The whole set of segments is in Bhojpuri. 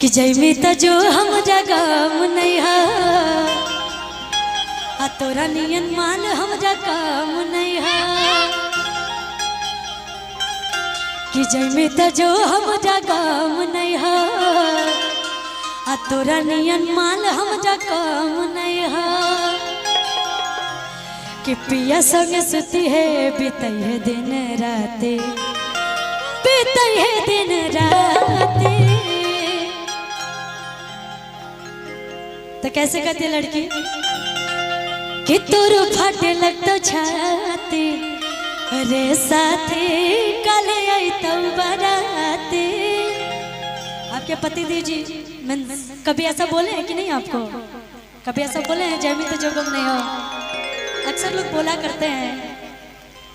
कि जैमी त जो हम जगम नैहा आ तोरा नियन मान हम जगम नैहा कि जैमी त जो हम जगम नैहा आ तोरा नियन मान हम जगम नैहा कि पिया संग सुती है बीतई है दिन राते बीतई है दिन राते। तो कैसे कहती है लड़की कि तोर फाटे लगता छाती रे साथी कल आई तो बराते। आपके पति जी कभी ऐसा बोले हैं कि नहीं? आपको कभी ऐसा बोले हैं जैमी तो जो गम नहीं हो? अक्सर लोग बोला करते हैं,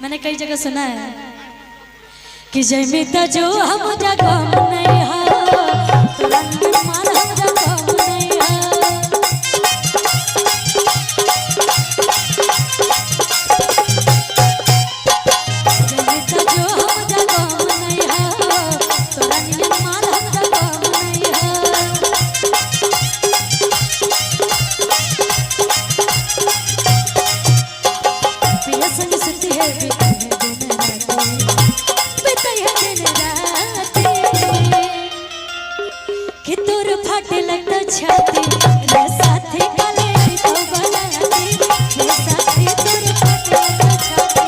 मैंने कई जगह सुना है कि जैमी तो जो हम जगम नहीं हो तोरा नियन मान हम जगम नहीं हो। जैमी तो जो हम जगम नहीं हो तोरा नियन मान हम जगम नहीं हो। पिया संग सुती है बीतई है दिन राते कि तोर फाटे लगता छाती रे साथी काले तो बनाती रे साथी तोर फाटे लगता छाती।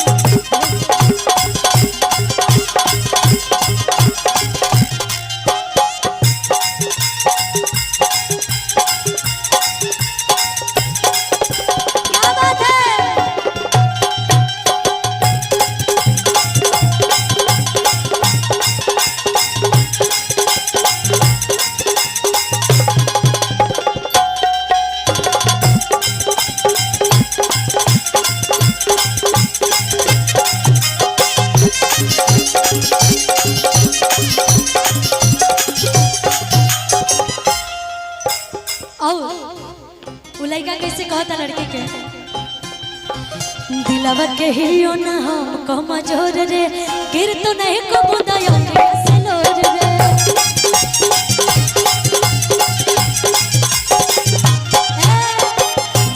क्या बात है? लड़का कैसे कहता लड़की के दिलवा के हियो ना हम कमजोर रे गिर तो नहीं को बुदायो सलोर रे।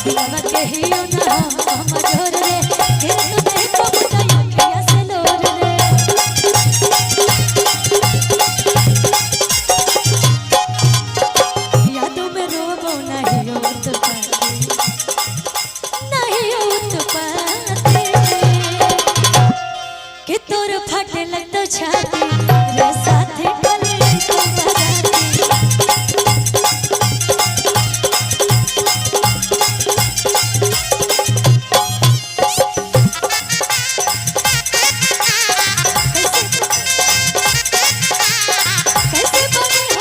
दिलवा के हियो ना हम कमजोर रे गिर तो नहीं को बुदायो सलोर रे। यादों में रोबो नहीं हो तो कि तोर फाटे लगता छाती रे साथे कले तो बराती। कैसे बने हो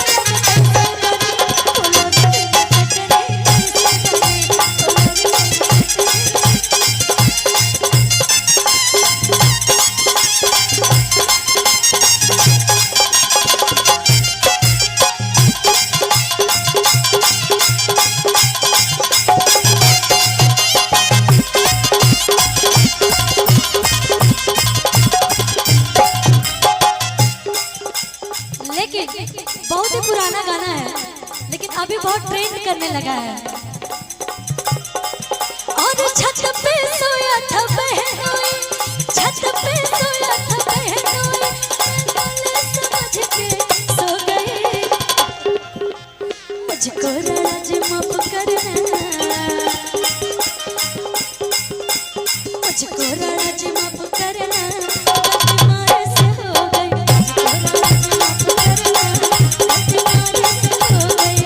लेकिन बहुत ही पुराना गाना है लेकिन अभी बहुत ट्रेंड करने लगा है। और छत पे सोया था बहनोई छत पे सोया था बहनोई समझ के सो गई मुझको राज माफ करना मुझको राज माफ करना मारे से हो गई मुझको राज माफ करना मारे से हो गई।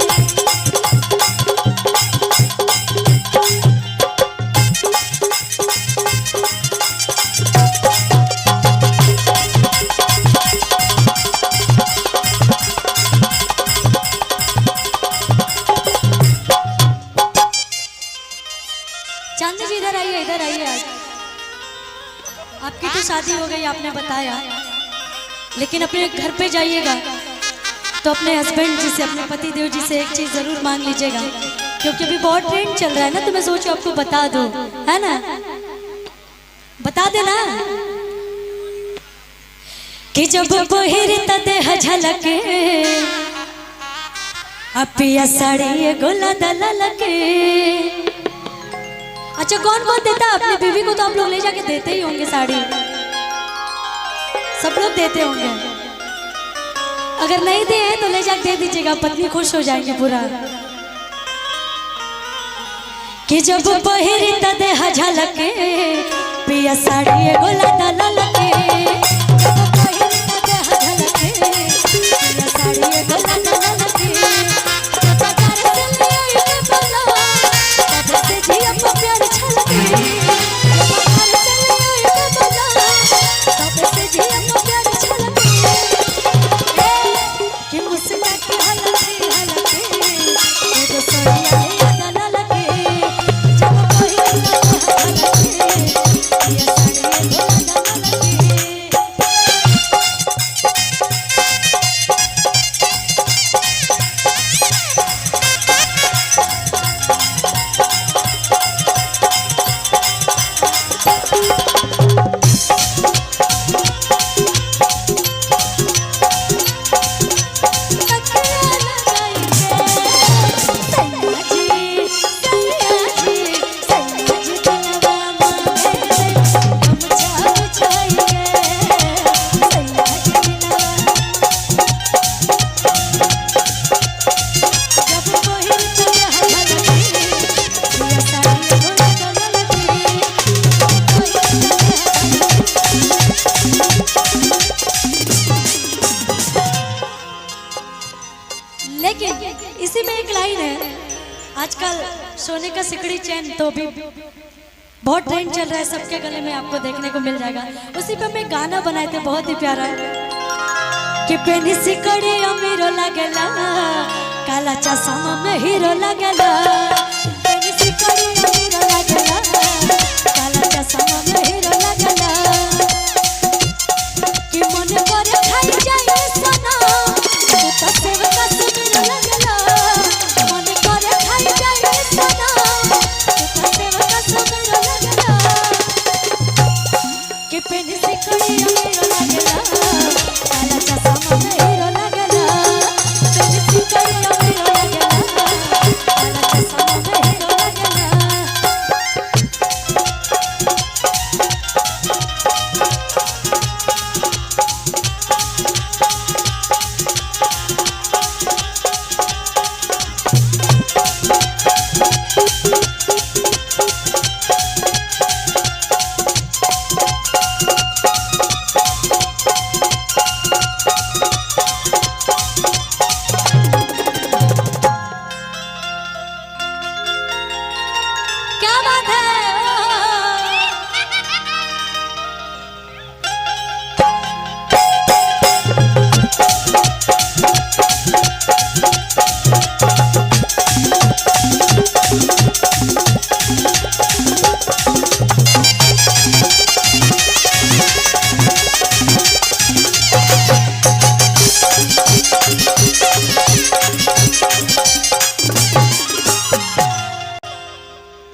चांदी जी इधर आइए आज। आपकी तो शादी हो गई आपने बताया, लेकिन अपने घर पे जाइएगा तो अपने हस्बैंड जी से अपने पति देव जी से एक चीज जरूर मांग लीजिएगा क्योंकि अभी बहुत ट्रेंड चल रहा है ना, तो मैं सोचू आपको बता दूं, है ना? बता देना कि जब बहिर देह झलके अपिया साड़ी ये गोला दला लगे। अच्छा कौन कौन देता है अपनी बीवी को? तो आप लोग ले जाके देते ही होंगे साड़ी, सब लोग देते होंगे। अगर नहीं दे तो ले जाके दे दीजिएगा, पत्नी खुश हो जाएंगे पूरा। कि जब पहिरी त देह झलके पिया साड़ी ये गोला दला लगे। जब पहिरी त देह झलके पिया साड़ी ये गोला दला लगे। जब घर से ले आए बोला तब से जिया पर प्यार छलके। जब घर से ले आए बोला तब से जिया पर प्यार छलके। कि मुस्कुरा के हलके हलके एगो सोनिया ये दला लगे। लेकिन इसी में एक लाइन है, आजकल सोने का सिकड़ी चैन तो भी बहुत ट्रेंड चल रहा है, सबके गले में आपको देखने को मिल जाएगा। उसी पे मैं गाना बनाए थे बहुत ही प्यारा कि पेनी सिकड़ी अमीरो लगला काला चश्मा में हीरो लगला। पेनी सिकड़ी अमीरो लगला काला चश्मा में हीरो लगला। कि मन करे खाई जाए सना तू तो सेवका सुमिरो लगला। मन करे खाई जाए सना तू तो सेवका सुमिरो लगला। कि पेनी सिकड़ी अमीरो लगला काला चश्मा में हीरो लगला। पेनी सिकड़ी अमीरो लगला काला चश्मा में हीरो लगला। क्या बात है?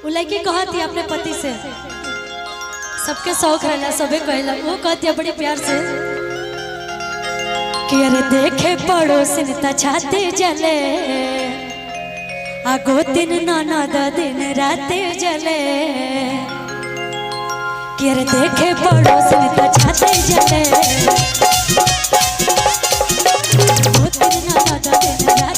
वो लड़की कहती अपने पति से, सबके शौक रहला सबे कहला, वो कहती है बड़ी प्यार से कि अरे देखे पड़ोसिन त छाते जले आगो दिन ननद दिन राते जले। कि अरे देखे पड़ोसिन त छाते जले आगो दिन ननद दिन राते